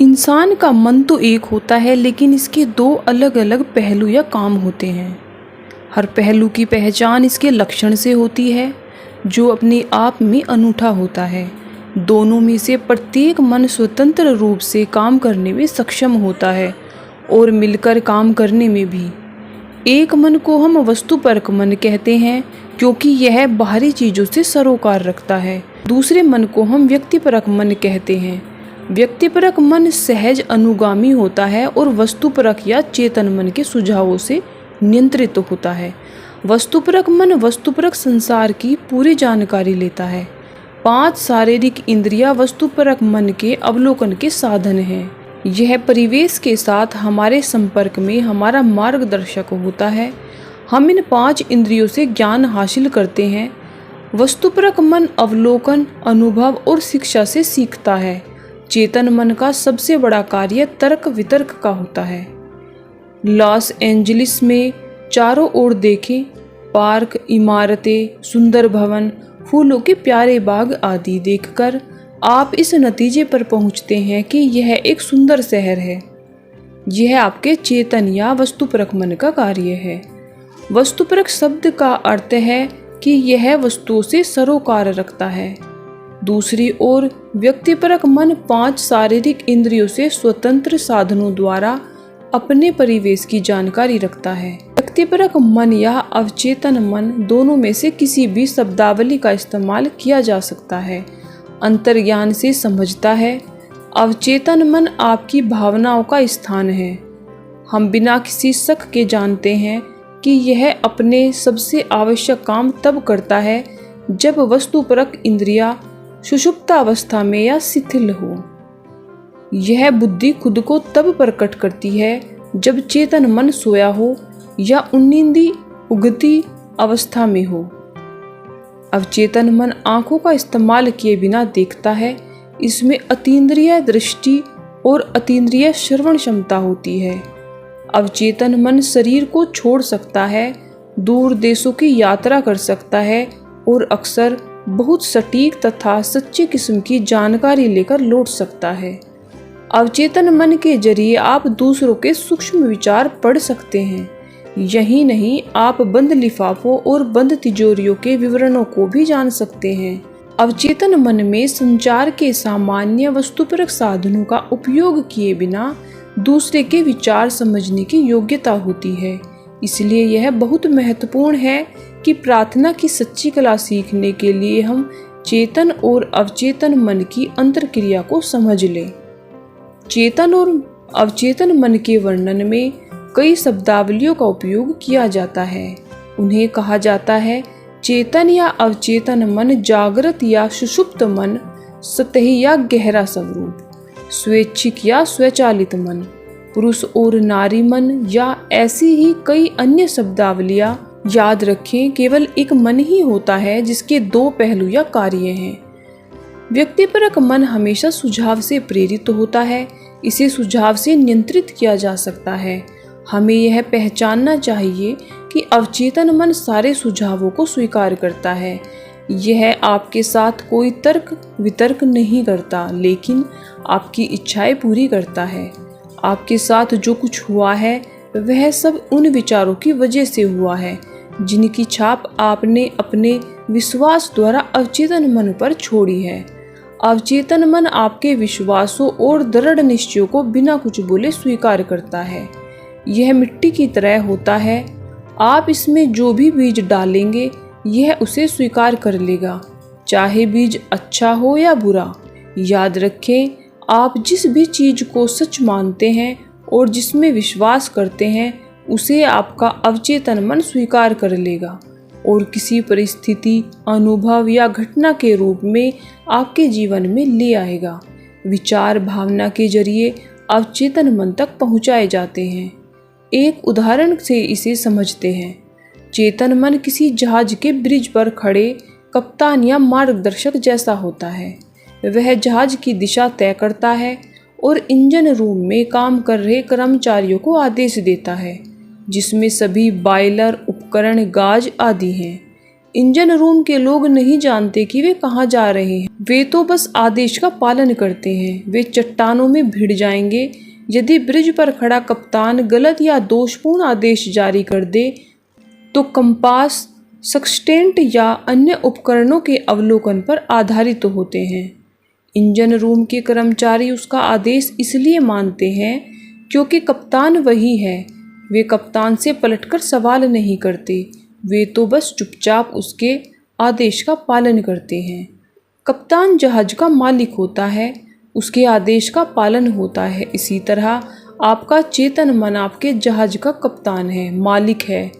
इंसान का मन तो एक होता है, लेकिन इसके दो अलग अलग पहलू या काम होते हैं। हर पहलू की पहचान इसके लक्षण से होती है, जो अपने आप में अनूठा होता है। दोनों में से प्रत्येक मन स्वतंत्र रूप से काम करने में सक्षम होता है और मिलकर काम करने में भी। एक मन को हम वस्तुपरक मन कहते हैं, क्योंकि यह बाहरी चीज़ों से सरोकार रखता है। दूसरे मन को हम व्यक्तिपरक मन कहते हैं। व्यक्तिपरक मन सहज अनुगामी होता है और वस्तुपरक या चेतन मन के सुझावों से नियंत्रित होता है। वस्तुपरक मन वस्तुपरक संसार की पूरी जानकारी लेता है। 5 शारीरिक इंद्रियां वस्तुपरक मन के अवलोकन के साधन हैं। यह परिवेश के साथ हमारे संपर्क में हमारा मार्गदर्शक होता है। हम इन 5 इंद्रियों से ज्ञान हासिल करते हैं। वस्तुपरक मन अवलोकन, अनुभव और शिक्षा से सीखता है। चेतन मन का सबसे बड़ा कार्य तर्क वितर्क का होता है। लॉस एंजलिस में चारों ओर देखें, पार्क, इमारतें, सुंदर भवन, फूलों के प्यारे बाग आदि देखकर आप इस नतीजे पर पहुंचते हैं कि यह एक सुंदर शहर है। यह आपके चेतन या वस्तुपरक मन का कार्य है। वस्तुपरक शब्द का अर्थ है कि यह वस्तुओं से सरोकार रखता है। दूसरी ओर व्यक्तिपरक मन 5 शारीरिक इंद्रियों से स्वतंत्र साधनों द्वारा अपने परिवेश की जानकारी रखता है। व्यक्तिपरक मन या अवचेतन मन दोनों में से किसी भी शब्दावली का इस्तेमाल किया जा सकता है। अंतर्ज्ञान से समझता है। अवचेतन मन आपकी भावनाओं का स्थान है। हम बिना किसी शक के जानते हैं कि यह अपने सबसे आवश्यक काम तब करता है जब वस्तुपरक इंद्रियां सुषुप्तावस्था में या शिथिल हो। यह बुद्धि खुद को तब प्रकट करती है जब चेतन मन सोया हो या उन्नींदी उगती अवस्था में हो। अवचेतन मन आंखों का इस्तेमाल किए बिना देखता है। इसमें अतीन्द्रिय दृष्टि और अतीन्द्रिय श्रवण क्षमता होती है। अवचेतन मन शरीर को छोड़ सकता है, दूर देशों की यात्रा कर सकता है और अक्सर बहुत सटीक तथा सच्ची किस्म की जानकारी लेकर लौट सकता है। अवचेतन मन के जरिए आप दूसरों के सूक्ष्म विचार पढ़ सकते हैं। यही नहीं, आप बंद लिफाफों और बंद तिजोरियों के विवरणों को भी जान सकते हैं। अवचेतन मन में संचार के सामान्य वस्तुपरक साधनों का उपयोग किए बिना दूसरे के विचार समझने की योग्यता होती है। इसलिए यह बहुत महत्वपूर्ण है कि प्रार्थना की सच्ची कला सीखने के लिए हम चेतन और अवचेतन मन की अंतर्क्रिया को समझ लें। चेतन और अवचेतन मन के वर्णन में कई शब्दावलियों का उपयोग किया जाता है। उन्हें कहा जाता है चेतन या अवचेतन मन, जागृत या सुषुप्त मन, सतही या गहरा स्वरूप, स्वैच्छिक या स्वचालित मन, पुरुष और नारी मन या ऐसी ही कई अन्य शब्दावलियां। याद रखें, केवल एक मन ही होता है जिसके 2 पहलू या कार्य हैं। व्यक्तिपरक मन हमेशा सुझाव से प्रेरित होता है। इसे सुझाव से नियंत्रित किया जा सकता है। हमें यह पहचानना चाहिए कि अवचेतन मन सारे सुझावों को स्वीकार करता है। यह आपके साथ कोई तर्क वितर्क नहीं करता, लेकिन आपकी इच्छाएं पूरी करता है। आपके साथ जो कुछ हुआ है वह सब उन विचारों की वजह से हुआ है जिनकी छाप आपने अपने विश्वास द्वारा अवचेतन मन पर छोड़ी है। अवचेतन मन आपके विश्वासों और दृढ़ निश्चयों को बिना कुछ बोले स्वीकार करता है। यह मिट्टी की तरह होता है। आप इसमें जो भी बीज डालेंगे यह उसे स्वीकार कर लेगा, चाहे बीज अच्छा हो या बुरा। याद रखें, आप जिस भी चीज को सच मानते हैं और जिसमें विश्वास करते हैं उसे आपका अवचेतन मन स्वीकार कर लेगा और किसी परिस्थिति, अनुभव या घटना के रूप में आपके जीवन में ले आएगा। विचार भावना के जरिए अवचेतन मन तक पहुंचाए जाते हैं। एक उदाहरण से इसे समझते हैं। चेतन मन किसी जहाज के ब्रिज पर खड़े कप्तान या मार्गदर्शक जैसा होता है। वह जहाज की दिशा तय करता है और इंजन रूम में काम कर रहे कर्मचारियों को आदेश देता है, जिसमें सभी बॉयलर, उपकरण, गाज आदि हैं। इंजन रूम के लोग नहीं जानते कि वे कहाँ जा रहे हैं। वे तो बस आदेश का पालन करते हैं। वे चट्टानों में भिड़ जाएंगे यदि ब्रिज पर खड़ा कप्तान गलत या दोषपूर्ण आदेश जारी कर दे तो कंपास, सक्सटेंट या अन्य उपकरणों के अवलोकन पर आधारित होते हैं। इंजन रूम के कर्मचारी उसका आदेश इसलिए मानते हैं क्योंकि कप्तान वही है। वे कप्तान से पलटकर सवाल नहीं करते, वे तो बस चुपचाप उसके आदेश का पालन करते हैं। कप्तान जहाज का मालिक होता है, उसके आदेश का पालन होता है। इसी तरह आपका चेतन मन आपके जहाज का कप्तान है, मालिक है।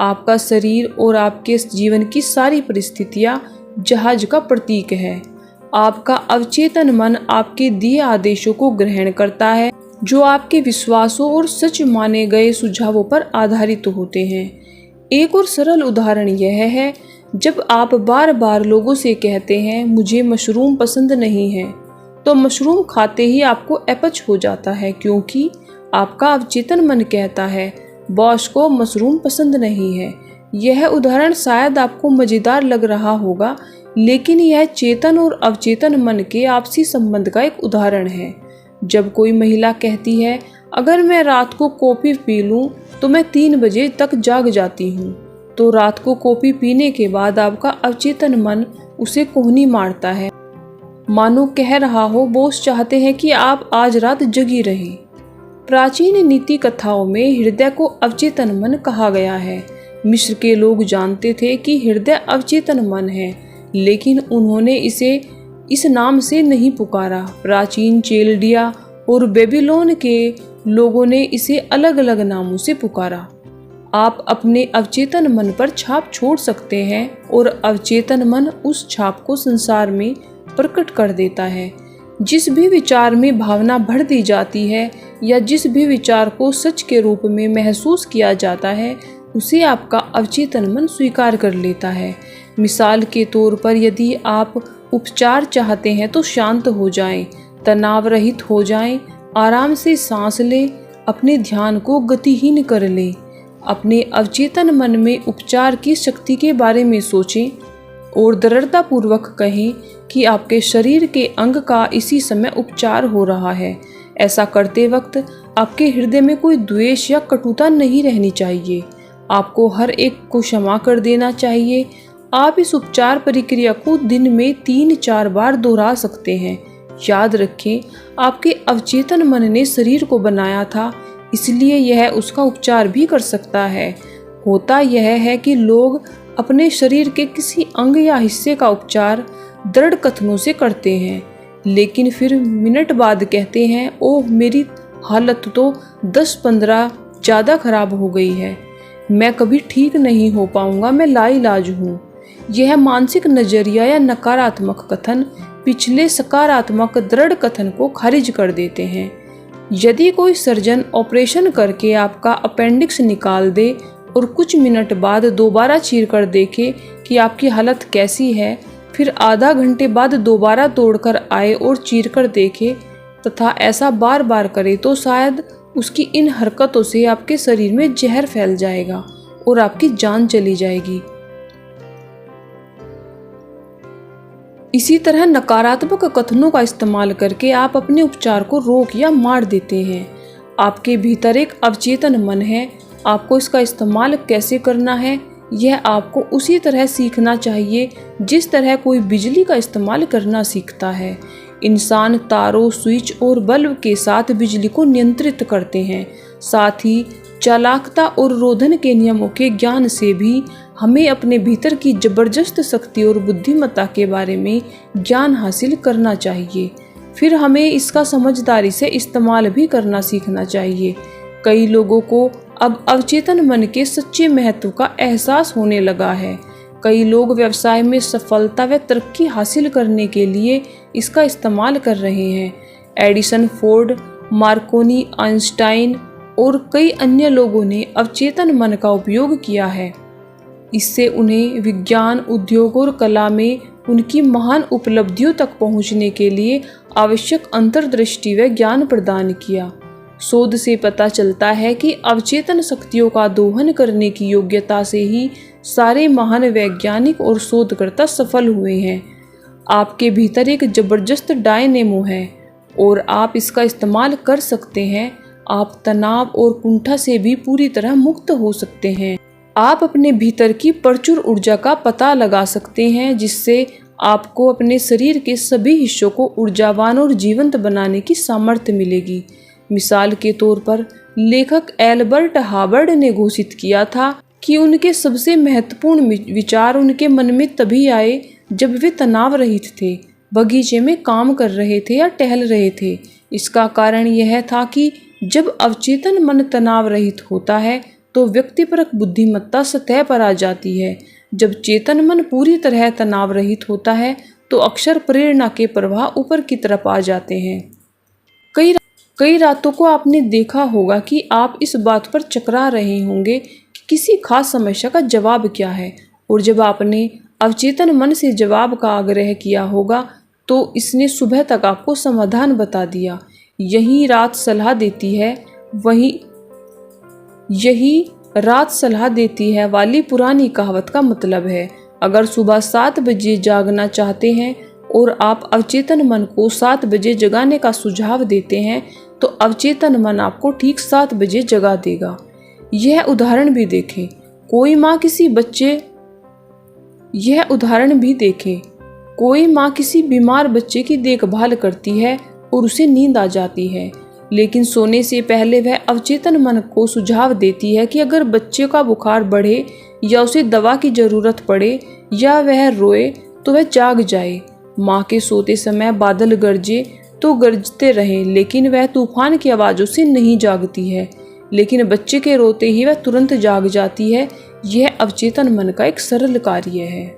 आपका शरीर और आपके जीवन की सारी परिस्थितियाँ जहाज का प्रतीक है। आपका अवचेतन मन आपके दिए आदेशों को ग्रहण करता है जो आपके विश्वासों और सच माने गए सुझावों पर आधारित होते हैं। एक और सरल उदाहरण यह है, जब आप बार बार लोगों से कहते हैं मुझे मशरूम पसंद नहीं है, तो मशरूम खाते ही आपको अपच हो जाता है क्योंकि आपका अवचेतन मन कहता है बॉस को मशरूम पसंद नहीं है। यह उदाहरण शायद आपको मज़ेदार लग रहा होगा, लेकिन यह चेतन और अवचेतन मन के आपसी संबंध का एक उदाहरण है। जब कोई महिला कहती है अगर मैं रात को कॉफ़ी पी लूँ तो मैं 3 बजे तक जाग जाती हूँ, तो रात को कॉफ़ी पीने के बाद आपका अवचेतन मन उसे कोहनी मारता है, मानो कह रहा हो बॉस चाहते हैं कि आप आज रात जगी रहें। प्राचीन नीति कथाओं में हृदय को अवचेतन मन कहा गया है। मिस्र के लोग जानते थे कि हृदय अवचेतन मन है, लेकिन उन्होंने इसे इस नाम से नहीं पुकारा। प्राचीन चेल्डिया और बेबीलोन के लोगों ने इसे अलग अलग नामों से पुकारा। आप अपने अवचेतन मन पर छाप छोड़ सकते हैं और अवचेतन मन उस छाप को संसार में प्रकट कर देता है। जिस भी विचार में भावना भर दी जाती है या जिस भी विचार को सच के रूप में महसूस किया जाता है, उसे आपका अवचेतन मन स्वीकार कर लेता है। मिसाल के तौर पर यदि आप उपचार चाहते हैं तो शांत हो जाएं, तनाव रहित हो जाएं, आराम से सांस लें, अपने ध्यान को गतिहीन कर लें। अपने अवचेतन मन में उपचार की शक्ति के बारे में सोचें और दृढ़तापूर्वक कहें कि आपके शरीर के अंग का इसी समय उपचार हो रहा है। ऐसा करते वक्त आपके हृदय में कोई द्वेष या कटुता नहीं रहनी चाहिए। आपको हर एक को क्षमा कर देना चाहिए। आप इस उपचार प्रक्रिया को दिन में 3-4 बार दोहरा सकते हैं। याद रखें, आपके अवचेतन मन ने शरीर को बनाया था, इसलिए यह उसका उपचार भी कर सकता है। होता यह है कि लोग अपने शरीर के किसी अंग या हिस्से का उपचार दृढ़ कथनों से करते हैं, लेकिन फिर मिनट बाद कहते हैं ओह मेरी हालत तो 10-15 ज़्यादा खराब हो गई है, मैं कभी ठीक नहीं हो पाऊंगा, मैं लाइलाज हूँ। यह मानसिक नज़रिया या नकारात्मक कथन पिछले सकारात्मक दृढ़ कथन को खारिज कर देते हैं। यदि कोई सर्जन ऑपरेशन करके आपका अपेंडिक्स निकाल दे और कुछ मिनट बाद दोबारा चीर कर देखे कि आपकी हालत कैसी है, फिर आधा घंटे बाद दोबारा तोड़कर आए और चीर कर देखे तथा ऐसा बार बार करे, तो शायद उसकी इन हरकतों से आपके शरीर में जहर फैल जाएगा और आपकी जान चली जाएगी। इसी तरह नकारात्मक कथनों का इस्तेमाल करके आप अपने उपचार को रोक या मार देते हैं। आपके भीतर एक अवचेतन मन है, आपको इसका इस्तेमाल कैसे करना है यह आपको उसी तरह सीखना चाहिए जिस तरह कोई बिजली का इस्तेमाल करना सीखता है। इंसान तारों, स्विच और बल्ब के साथ बिजली को नियंत्रित करते हैं। साथ ही चालाकता और रोधन के नियमों के ज्ञान से भी हमें अपने भीतर की जबरदस्त शक्ति और बुद्धिमत्ता के बारे में ज्ञान हासिल करना चाहिए। फिर हमें इसका समझदारी से इस्तेमाल भी करना सीखना चाहिए। कई लोगों को अब अवचेतन मन के सच्चे महत्व का एहसास होने लगा है। कई लोग व्यवसाय में सफलता व तरक्की हासिल करने के लिए इसका इस्तेमाल कर रहे हैं। एडिसन, फोर्ड, मार्कोनी, आइंस्टाइन और कई अन्य लोगों ने अवचेतन मन का उपयोग किया है। इससे उन्हें विज्ञान, उद्योग और कला में उनकी महान उपलब्धियों तक पहुंचने के लिए आवश्यक अंतर्दृष्टि व ज्ञान प्रदान किया। शोध से पता चलता है कि अवचेतन शक्तियों का दोहन करने की योग्यता से ही सारे महान वैज्ञानिक और शोधकर्ता सफल हुए हैं। आपके भीतर एक जबरदस्त डायनेमो है और आप इसका इस्तेमाल कर सकते हैं। आप तनाव और कुंठा से भी पूरी तरह मुक्त हो सकते हैं। आप अपने भीतर की प्रचुर ऊर्जा का पता लगा सकते हैं, जिससे आपको अपने शरीर के सभी हिस्सों को ऊर्जावान और जीवंत बनाने की सामर्थ्य मिलेगी। मिसाल के तौर पर लेखक एल्बर्ट हार्वर्ड ने घोषित किया था कि उनके सबसे महत्वपूर्ण विचार उनके मन में तभी आए जब वे तनाव रहित थे, बगीचे में काम कर रहे थे या टहल रहे थे। इसका कारण यह था कि जब अवचेतन मन तनाव रहित होता है तो व्यक्तिपरक बुद्धिमत्ता सतह पर आ जाती है। जब चेतन मन पूरी तरह तनाव रहित होता है तो अक्सर प्रेरणा के प्रवाह ऊपर की तरफ आ जाते हैं। कई रातों को आपने देखा होगा कि आप इस बात पर चकरा रहे होंगे कि किसी खास समस्या का जवाब क्या है, और जब आपने अवचेतन मन से जवाब का आग्रह किया होगा तो इसने सुबह तक आपको समाधान बता दिया। यही रात सलाह देती है वाली पुरानी कहावत का मतलब है। अगर सुबह 7 बजे जागना चाहते हैं और आप अवचेतन मन को 7 बजे जगाने का सुझाव देते हैं तो अवचेतन मन आपको ठीक 7 बजे जगा देगा। यह उदाहरण भी देखें, कोई माँ किसी बीमार बच्चे की देखभाल करती है और उसे नींद आ जाती है, लेकिन सोने से पहले वह अवचेतन मन को सुझाव देती है कि अगर बच्चे का बुखार बढ़े या उसे दवा की जरूरत पड़े या वह रोए तो वह जाग जाए। माँ के सोते समय बादल गरजे तो गरजते रहें, लेकिन वह तूफान की आवाज़ों से नहीं जागती है। लेकिन बच्चे के रोते ही वह तुरंत जाग जाती है। यह अवचेतन मन का एक सरल कार्य है।